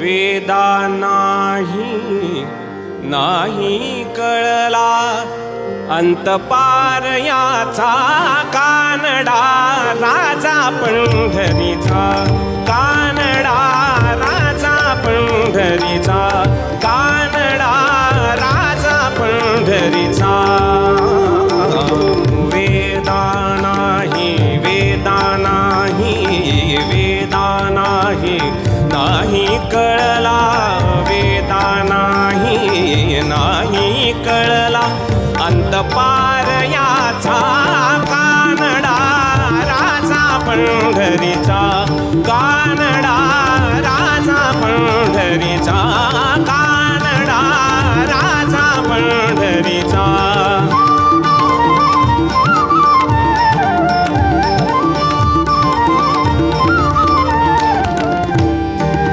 वेदा नाही नाही कळला अंतपार याचा कानडा राजा पंढरीचा कानडा राजा पंढरीचा कानडा राजा पंढरीचा वेदा नाही वेदा नाही वेदा नाही नाही कळला वेदा नाही नाही कळला अंतपार